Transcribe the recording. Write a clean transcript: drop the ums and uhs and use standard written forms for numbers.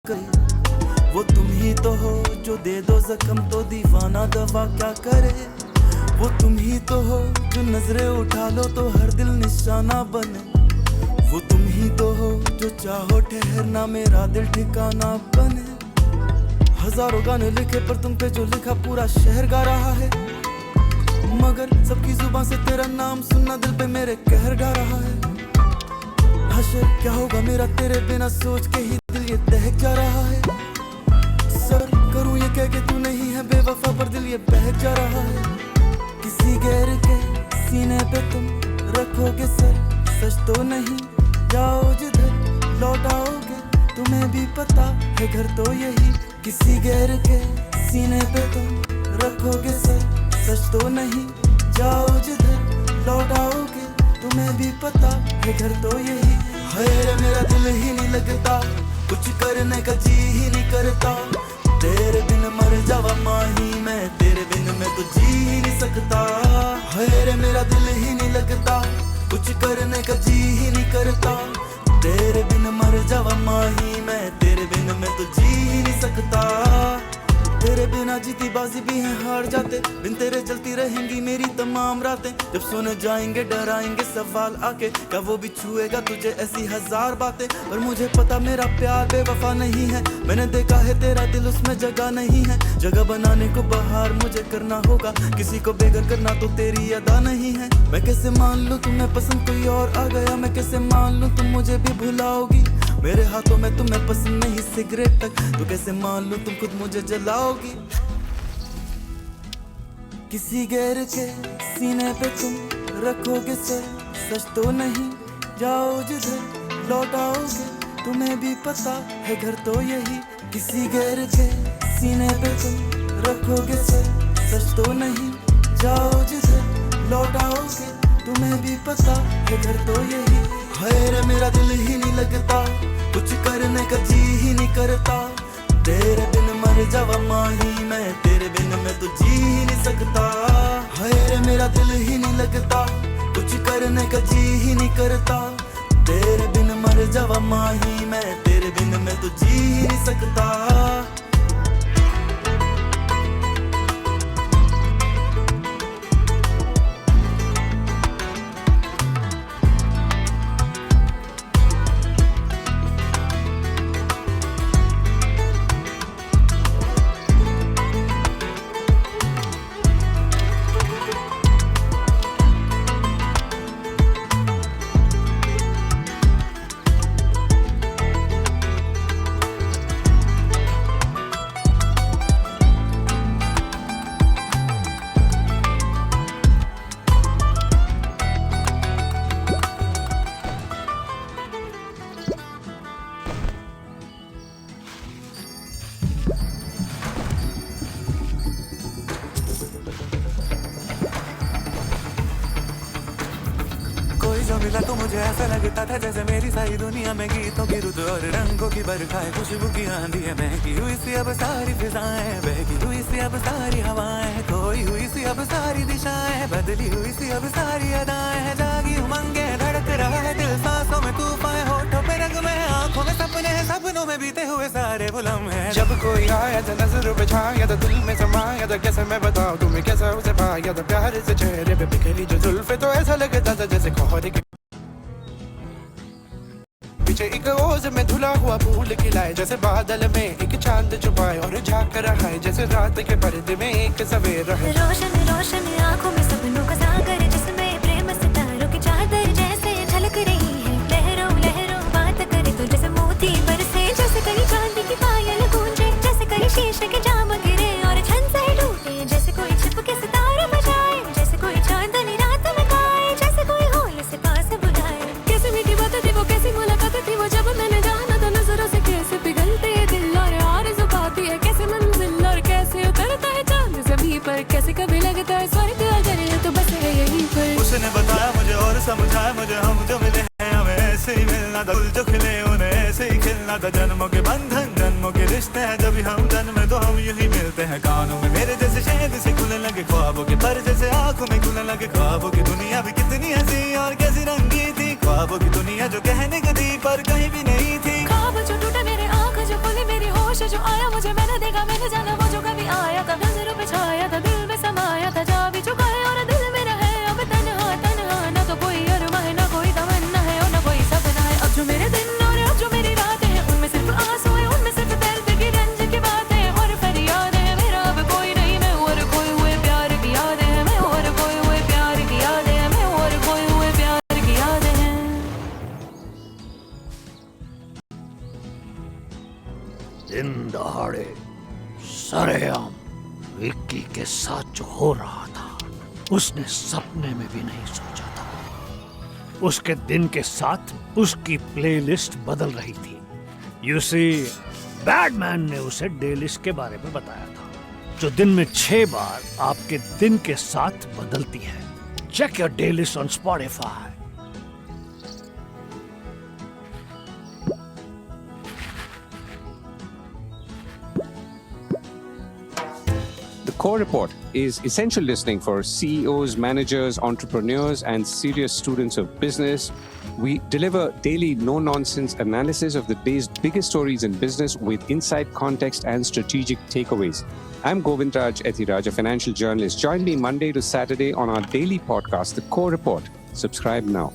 वो तुम ही तो हो जो दे दो जख्म तो दीवाना दवा क्या करे। वो तुम ही तो हो जो नजरें उठा लो तो हर दिल निशाना बने। वो तुम ही तो हो जो चाहो ठहरना मेरा दिल ठिकाना बने। हजारों गाने लिखे पर तुम पे जो लिखा पूरा शहर गा रहा है, मगर सबकी जुबान से तेरा नाम सुनना दिल पे मेरे कहर ढा रहा है। हशर क्या होगा मेरा तेरे बिना सोच के ही दिल ये दहक जा रहा है। सर करूं ये कह के तू नहीं है बेवफा पर दिल ये बहक जा रहा है। किसी गैर के सीने पे तुम रखोगे सर, सच तो नहीं जाओ जिधर लौट आओगे तुम्हें भी पता है घर तो यही। किसी गैर के सीने पे तुम रखोगे सर, सच तो नहीं जाओ जिधर लौट आओगे तुम्हें भी पता है घर तो यही। है मेरा दिल ही नहीं लगता, कुछ करने का जी ही नहीं करता। तेरे बिन मर जावा माही मैं, तेरे बिन मैं तो जी ही नहीं सकता। है मेरा दिल ही नहीं लगता, कुछ करने का जी ही नहीं करता। तेरे बिन मर जावा माही मैं, तेरे बिन मैं तो जी ही नहीं सकता। तेरे बिना जीती बाजी भी है हार जाते, बिन तेरे चलती रहेंगी मेरी तमाम रातें। जब सुन जाएंगे डराएंगे सवाल आके, क्या वो भी छुएगा तुझे ऐसी हजार बातें। पर मुझे पता मेरा प्यार बेवफा नहीं है, मैंने देखा है तेरा दिल उसमें जगह नहीं है। जगह बनाने को बाहर मुझे करना होगा, किसी को बेघर करना तो तेरी अदा नहीं है। मैं कैसे मान लूं तुम्हें पसंद कोई और आ गया, मैं कैसे मान लूं तुम मुझे भी भुलाओगी। मेरे हाथों में तुम्हें पसंद नहीं सिगरेट तक, तो कैसे मान लूं तुम खुद मुझे जलाओगी। किसी गैर के सीने पे तुम रखोगे सर, सच तो नहीं जाओ जिधर लौट आओगे तुम्हें भी पता है घर तो यही। किसी गैर के सीने पे तुम रखोगे सर, सच तो नहीं जाओ जिधर लौट आओगे तुम्हें भी पता है घर तो यही। है मेरा दिल ही नहीं लगता, कुछ करने का जी ही नहीं करता। तेरे बिन मर जावा माही मैं, तेरे बिन मैं तो जी ही नहीं सकता। है मेरा दिल ही नहीं लगता, कुछ करने का जी ही नहीं करता। तेरे बिन मर जावा माही मैं, तेरे बिन मैं तो जी ही नहीं सकता। जो मिला तो मुझे ऐसा लगता था जैसे मेरी सारी दुनिया में गीतों की रुत और रंगों की बरखाएं, खुशबू की आंधी है महकी हुई सी अब सारी फिजाएं, बहकी हुई सी अब सारी हवाएं, खोई हुई सी अब सारी दिशाएं, बदली हुई सी अब सारी अदाएं हैं। जागी उमंगे धड़क रहा है दिल, सांसों में तूफान है, होठों पे रंग में, आंखों में सपने हैं, सपनों में बीते हुए सारे वो लम्हे हैं। जब कोई आया था नजरों पे छाया था, दिल में समाया था, कैसे मैं बताऊं तुम्हें कैसा उसे पाया था। प्यार से चेहरे पे बिखरी जो जुल्फे तो ऐसा लगता था जैसे कोहरे की पीछे एक ओज में धुला हुआ फूल खिलाए, जैसे बादल में एक चांद छुपाए और झांक रहा है जैसे रात के पर्दे में एक सवेरा है। रोशन रोशन आंखों में सपनों का सागर, जिसमें प्रेम सितारों की चादर जैसे झलक रही है। लहरों लहरों बात करे तो जैसे मोती बरसे, जैसे कहीं चांदी की पायल गूंजे, जैसे कहीं शीशे के जाम गिरे और छन से टूटे, जैसे कोई छिप के सितारे बजाए, जैसे कोई चांदनी रात में गाए, जैसे कोई होल से पास बुलाए। कैसे मीठी बात थी वो, कैसी मुलाकात थी वो, जब मैंने जाना था नजरों से कैसे पिघलते दिल और आरज़ू पाती है कैसे मंजिल, और कैसे उतरता है चांद ज़मीं पर, कैसे कभी लगता है स्वर्ग अगर ये तो बस है यहीं पर। उसने बताया मुझे और समझाया मुझे, हम जो मिले हैं हमें ऐसे ही मिलना था, फूल जो खिले उन्हें ऐसे ही खिलना था। जन्मों के बंधन जन्मों के रिश्ते हैं, जब हम जन्मे तो हम यूं ही मिलते हैं। कानों में मेरे जैसे शहद से खुलने लगे ख्वाबों के पर, जैसे आंखों में खुलने लगे ख्वाबों की दुनिया भी कितनी हंसी और कैसी रंगी थी। ख्वाबों की दुनिया जो कहने को थी पर कहीं भी नहीं थी। ख्वाब जो टूटा मेरे आँख जो खोले मेरी होश जो आया मुझे, मैंने देखा मैंने जाना वो जो कभी आया था, नजरों पे छाया था, दिल में समाया था, जा भी चुका है और दिल में रहे अब तन्हा तन्हा। ना तो कोई अरमान है, ना कोई तमन्ना है और ना कोई सपना है। अब जो मेरे दिन और अब जो मेरी रातें हैं, उनमें सिर्फ आंसू है, उनमें सिर्फ दर्द की रंज की बातें और फरियाद है। मेरा अब कोई नहीं, मैं और कोई हुए प्यार की यादें हैं, मैं और कोई हुए प्यार की यादें हैं, मैं और कोई हुए प्यार की यादें हैं। दिन दहाड़े सरेआम विक्की के साथ जो हो रहा था, उसने सपने में भी नहीं सोचा था। उसके दिन के साथ उसकी प्लेलिस्ट बदल रही थी। यू सी, बैडमैन ने उसे डे लिस्ट के बारे में बताया था, जो दिन में 6 बार आपके दिन के साथ बदलती है। Check your day list on Spotify. The Core Report is essential listening for CEOs, managers, entrepreneurs, and serious students of business. We deliver daily no-nonsense analysis of the day's biggest stories in business with insight, context, and strategic takeaways. I'm Govindraj Ethiraj, a financial journalist. Join me Monday to Saturday on our daily podcast, The Core Report. Subscribe now.